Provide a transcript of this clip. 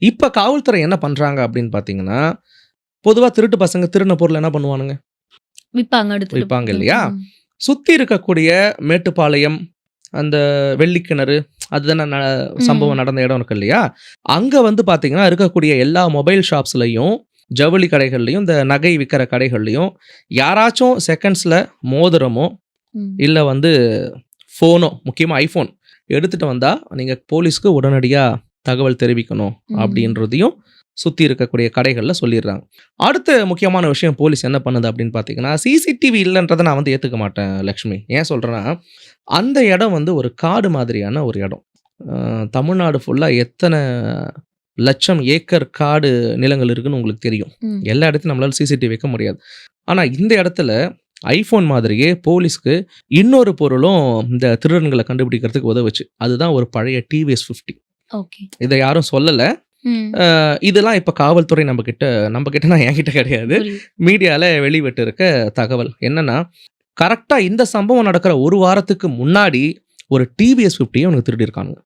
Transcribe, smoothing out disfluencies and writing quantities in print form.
இப்ப காவல்துறை என்ன பண்றாங்க அப்படின்னு பார்த்தீங்கன்னா, பொதுவா திருட்டு பசங்க திருடின பொருள என்ன பண்ணுவானுங்க? விப்பாங்க எடுத்துட்டு. விப்பாங்க ம், இல்லையா? ம். சுத்தி இருக்கக்கூடிய மேட்டுப்பாளையம், அந்த வெள்ளிக்கிணறு அதுதானே ம். சம்பவம் நடந்த இடம் இருக்கு இல்லையா? அங்க வந்து பார்த்தீங்கன்னா, இருக்கக்கூடிய எல்லா மொபைல் ஷாப்ஸ்லயும், ஜவுளி கடைகள்லயும், இந்த நகை விக்கிற கடைகள்லயும் யாராச்சும் செகண்ட்ஸ்ல மோதிரமோ, ம். இல்ல வந்து ஃபோனோ, முக்கியமா ஐஃபோன் எடுத்துட்டு வந்தா, நீங்க போலீஸ்க்கு உடனடியா தகவல் தெரிவிக்கணும் ம். அப்படின்றதையும் சுத்தி இருக்கக்கூடிய கடைகள்ல சொல்லிடுறாங்க. அடுத்த முக்கியமான விஷயம் போலீஸ் என்ன பண்ணுது அப்படின்னு பார்த்தீங்கன்னா, சிசிடிவி இல்லன்றத நான் வந்து ஏத்துக்க மாட்டேன் லக்ஷ்மி. ஏன் சொல்றேன்னா, அந்த இடம் வந்து ஒரு காடு மாதிரியான ஒரு இடம். அ தமிழ்நாடு ஃபுல்லா எத்தன லட்சம் ஏக்கர் காடு நிலங்கள் இருக்குன்னு உங்களுக்கு தெரியும். ம். எல்லா இடத்துலயும் நம்மளால சிசிடிவி வைக்க முடியாது. ஆனா இந்த இடத்துல ஐஃபோன் மாதிரியே போலீஸ்க்கு இன்னொரு பொருளும் இந்த திருடன்கள கண்டுபிடிக்கிறதுக்கு உதவுச்சு. அதுதான் ஒரு பழைய டிவிஎஸ் 50. ஓகே. இத யாரும் சொல்லல. ம். இதெல்லாம் இப்ப காவல்துறை நம்ம கிட்டனா என்கிட்ட கிடையாது. புரியுது. மீடியால வெளிவிட்டு இருக்க தகவல். என்னன்னா, கரெக்ட்டா இந்த சம்பவம் நடக்கிற 1 வாரத்துக்கு முன்னாடி ஒரு டிவிஎஸ் 50ய இவனுங்க திருடியிருக்கானுங்க.